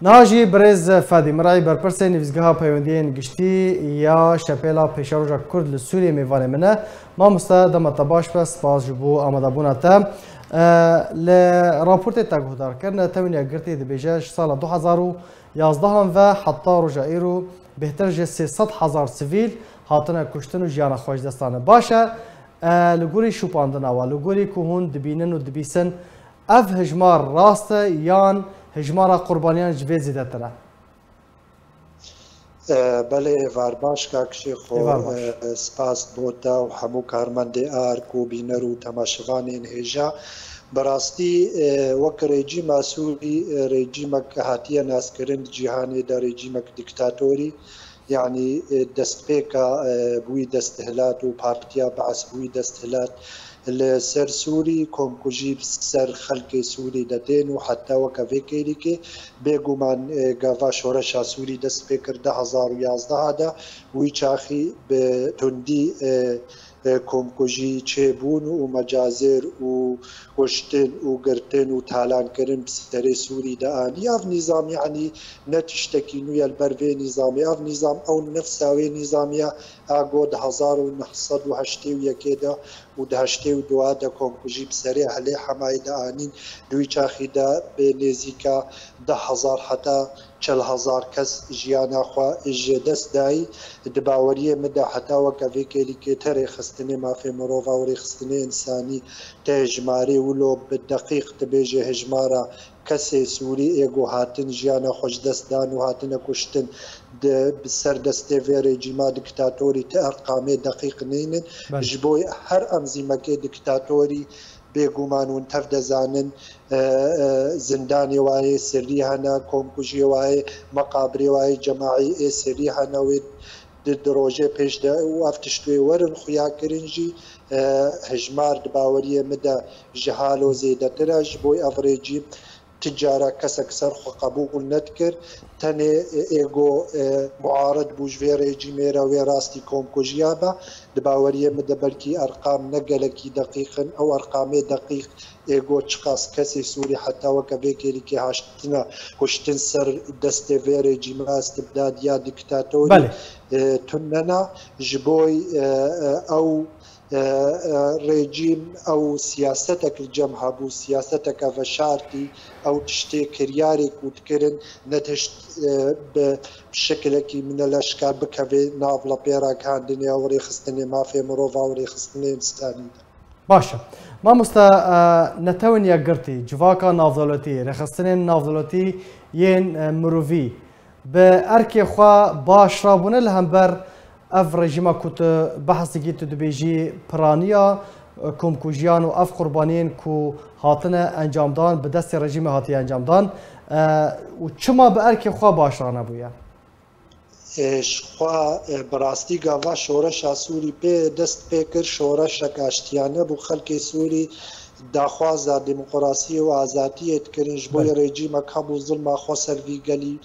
ناجی برز فادی مرای برپرس نویزگاه پیوندین گشتی یا شپیلا پیشاروجا کرد لسوریه میوانه منه ما مستعد تباش بس باز جبو آماده بونتا لراپورت تگهدار کرد توینیا گرتی دبیجش سال 2011 و حتی رجا ایرو بهتر جه 300,000 سیویل هاتنه کشتن و جیان خوش دستانه باشه لگوری شوپاندن و لگوری که هون دبینن و دبیسن اف هجمار راست یان هجمار قربانیان جوی زیده تره بله ایوار باش کاکشی خو سپاس بوتا و همو کارمنده آرک و بینر و تماشوان این هجا براستی وک رژیم سوری رژیمک هاتیه ناس کرن جهانی دا رژیمک دیکتاتوری يعني دستبيكا بوي دستهلات وبارتيا بعث بوي دستهلات السر سوري كوم كجيب سر خلق سوري دتين وحتى وكافيكيليكي بيغومان غافا شورشا سوري دستبيكر 2011 هذا ويشاخي بتندي كوم كجي تشيبون ومجازر وشتن وقرتن وتالان كرن بسري سوري دان ياف نظام يعني نتشتكي نويا البرفي نظام ياف نظام او نفساوي نظاميا اقود 1980 ويكيدا ودهشتي ودوادا كوم كجي بسري عليه حماية دانين دوي تشاخي دا بنزيكا 10,000 حتى 40,000 کس جیانا خوا اج دست دای دباوریه مده حتی وکوی کلی که تری خستنی مافی مروفا وری خستنی انسانی تهجماری ولو بالدقیق تبیجه هجمارا کسی سوری ایگو هاتن جیانا خوش دست دان و هاتن کشتن بسر دسته و رژیما دیکتاتوری ارقام دقیق نینن جبوی هر انزیمه که دیکتاتوری بێگومان و تەف دەزانن زندانی وایە سری هەنا کۆمکوژی وایە مەقابری وایە جەماعی ئێ سری هەنەوێت درۆژێ پێشدا و ئەفتشتوێ وەرن خویاکردنجی هژمار باوەریە مدە ژەهالۆ زێدەترەش بۆی ئەڤڕێجی تجارة كسك سرخ قبول نتكر تاني ايغو معارض بوجوي ريجيميرا وراستي كوم كوجيابا دباوريه مدبلكي ارقام نقلكي دقيقا او ارقام دقيق ايغو تشخاص كسي سوري حتى وكبيكي هاشتنا كشتن سر دستي في ريجيما استبداد يا ديكتاتوري تننا جبوي او رژیم او سیاستك الجمعة بو سیاستك فشارتي او تشتي كرياري كوتكرن نتشت بشكلكي من الاشكال بكفي نافلا بيرا كان دنيا وري خستني ما في مروفا وري خستني انستاني باشا ما مستا نتاون يا قرتي جواكا نافضلوتي رخصتني نافضلوتي ين مروفي بأركي خوا باش رابون الهمبر اف رژیما کوت بحثی که تو دبیجی پرانیا کمکوژیان و اف قربانین کو هاتنه انجام دان به دست رژیم هاتی انجام دان و چما به ارک خوا باشرانه بویا خوا براستی گاوا شورش سوری په دست فکر شورش کاشتیانه بو خلک سوری داخوازا دموکراسی و آزادیت کرنج بوی رژیم کابو ظلم خو سروی گلی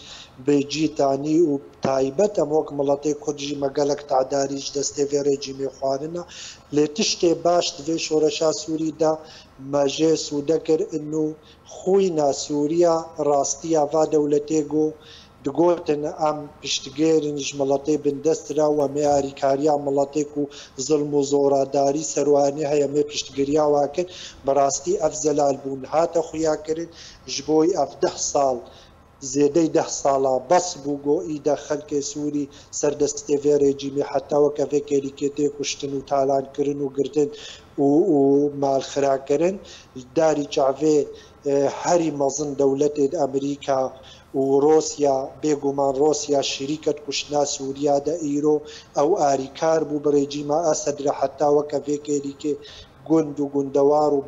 بيجي تاني وتايبت اموك ملاتي كرجي مقالك تعداريج دستي في ريجيمي خواننا لتشتي باش تفي شورشا سوري دا ماجي سودكر انه خوينا سوريا راستيا فا دولتيغو دقوتن ام بشتغيرن جملاتي بندسترا ومياري كاريا ملاتيكو ظلم وزورا داري سرواني هيا مي بشتغيريا واكن براستي افزل البون هاتا خويا كرن جبوي اف 10 سال زيدي 10 سالا بس بوغو ايدا خلق سوري سردستي في ريجيمي حتى وكافي كيليكيتي كشتن وتالان كرن وقرتن ومال خرا كرن داري جعفي هاري مظن دولة امريكا وروسيا بيغومان روسيا شركة كشنا سوريا دا ايرو او اريكار بو بريجيما اسدر حتى وكافي كيليكي گوند و گوندوار و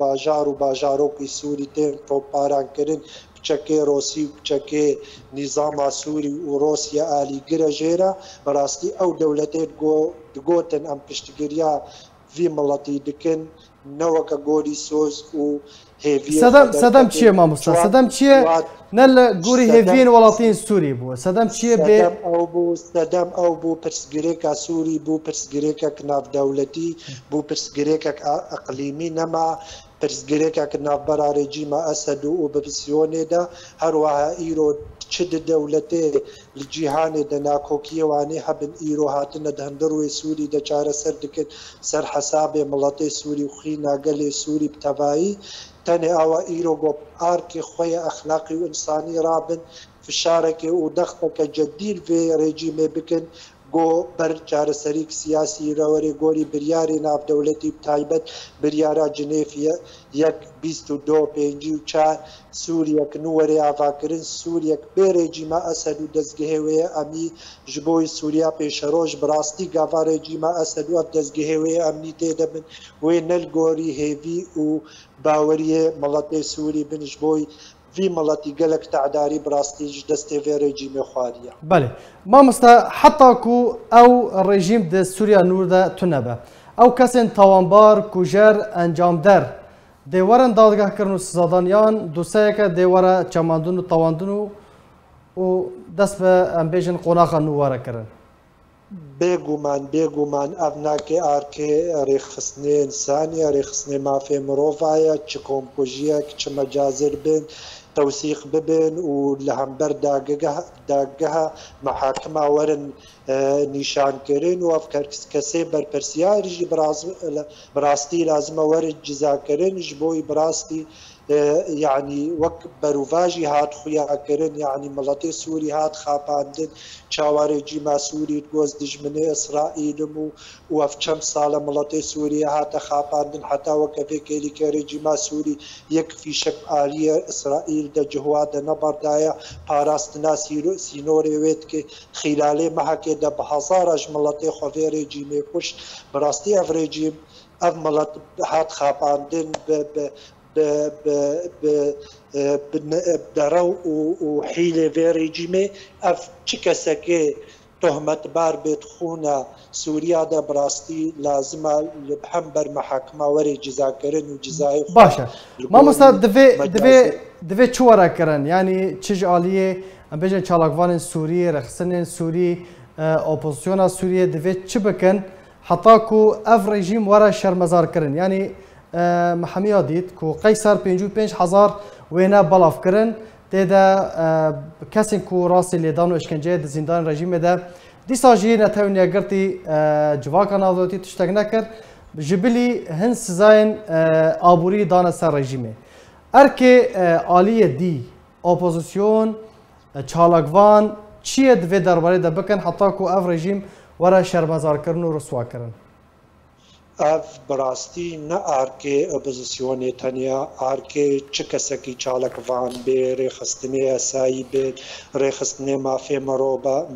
باجارو کی سوری تیم توپاران کرن بچکه روسی بچکه نظام سوری و روسیا آلی گرجیرا براستی او دولتین گوتن ام پشتگیریا وی ملتی دکن نوکا گوری سوز و سەدەم چییە مامۆستا سەدەم چییە نە لە گووری هێڤین وڵاتین سووری بووە سەدەم چییە بێ سەدەم ئەو بوو پرسگرێکە سووری بوو پرسگرێکێک ناودەوڵەتی بوو پرسگرێکێک ئەقلیمی نەما پرسگرێکێک ناوبەرا ڕێجیمە ئەسەد و بەپسیۆنێدا هەروەها ئیرۆ چ دەوڵەتێ لە جیهانێدا ناکۆکیەوانێ هەبن ئیرۆ هاتنە هەندڕوێ سووری دەچارە سەر دکرد سەر حەسابێ مڵەتێ سووری و خی ناگەلێ سووری بتەبایی تەنێ ئەوە ئیرۆ گۆ ئارکی خۆی ئەخلاقی و ئینسانی رابن فشارێکی و دەختەکە جەدیل vê rejîmê bikin گۆ بەر چارەسەریک سیاسی ڕەوەرێ گۆری بریاری ناودەوڵەتی تایبەت بریارە جنێفە 1.22 سووریەک نوەرێ ئاواکردن سووریەک بێ رێجیمە ئەسەد و دەستگەهێوەیە ئەمی ji بۆی سووریا پێشەڕۆژ بڕاستی گاوا رێجیمە ئەسەد و دەستگەهێوەیە ئەمنی تێدەبن وێ نەل گۆری هێوی و باوەریە مەڵەتێ سووری بنش بۆی في مڵەتی gelek تعداری براستیش دەستێ vê rejîmê xwariye. Belê. Mamosta heta ku ew rejîm di Sûriya nûr de tunebe. Ew kesên tawanbar, kujer, encamder dê werin dadgehkirin û sizadaniyan doseyeke dê were çemandin û tawandin û dest bi em bêjin qonaxa nû were kirin. بێگومان ئەv nake arkê rêxistinê insaniye rêxistinê mafê mirovaye çi komkujiyek çi mecazir bin tewsîq bibin û li hember daggeha mehakima werin nîşankirin û ev kesê berpirsiyarî jî bi rastî lazim e werin cizakirin ji bo bi rastî يعني وەک بەروڤژی هات خویاکردن یعنی مڵەتێ سووری هات خاپاندن چاوەڕێجیما سووری گۆز دژمنێ ئیسرائیلم و ئەف چەند ساڵە مڵەتێ سووریە هاتە خاپاندن حتا وەکەفێکێریکە رێجیما سووری یەک فیشک ئالیە ئیسرائیل دەجهوادە نەبەردایە پاراستنا سینۆرێ وێت کە خیلالێ مەحەکێ دە بە هەزارەش مڵەتێ خۆڤێ رێجیمێ کوشت بەڕاستی ئەف رێجیم ئەف مڵەت هات خاپاندن دەرە و حیلێ vê rejîmê ev çi kesekê tohmetbar bêt xûna Sûriyada bi rastî lazim e li hem ber mehakima werê cizakirin û cizayê baş e. Mamosta divê çi were kirin yanî çi ji aliyê em bêjin çalakvanên Sûriyê rexistinên Sûrî opozisyona Sûriyê divê çi bikin heta ku ev rejîm were şermezar kirin yanî محەمیە دیت ku قەیسەر 55,000 wêne belav kirin tê de kesên ku rastî lêdan û işkenceyê di zîndanên rejîmê de dîsa jî netewniya girtî civaka navdewletî tiştek nekir ji bilî hin sizayên aborî dane ser rejîmê. Erkê aliyê dî opozisyon çalakvan çiye divê derbarê de bikin heta ku ev rejîm were şermezarkirin û riswakirin. Ev bi rastî ne arkê opozisyonê teniya arkê çi kesekî çalakvan bê rêxistinê esayî bê rêxistinê mafê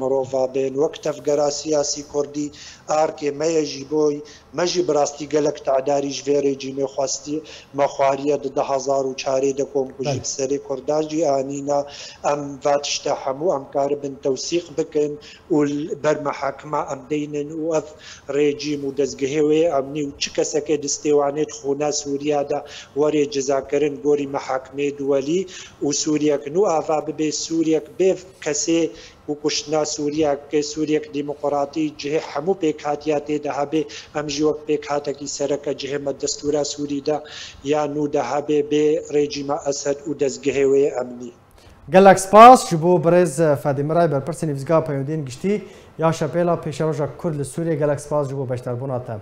mirova bên wek tevgera siyasî Kurdî arkê me ye jî boy me jî bi rastî gelek tedarî ji vê rejîmê xwestî me xwariye di 2004 de komkujî bi serê Kurdan jî anîna em va tişta hemû em karibin tewsîq bikin û ber mehakima em deynin û ev rejîm û dezgehê wê emnî û çi kesekê distêwanê dixûna Sûriyada werê cizakirin gorî mehakimê duwelî û Sûriyekin û ava bibe Sûriyek bêv kesê û kuştina Sûriyekê Sûriyek Demokratî cihê hemû pêkhatiya tê de hebe em jî wek pêkhatekî sereke cihê me destûra Sûrî de ya nû de hebe bê rejîma Esed û dezgehê wê emnî. Gelek spas ji bo birêz Fadî Miray berpirsên nivîzgeha peyndên giştî ya şepêla pêşeroja Kurd li Sûriyê gelek spas ji bo beşdarbûna te.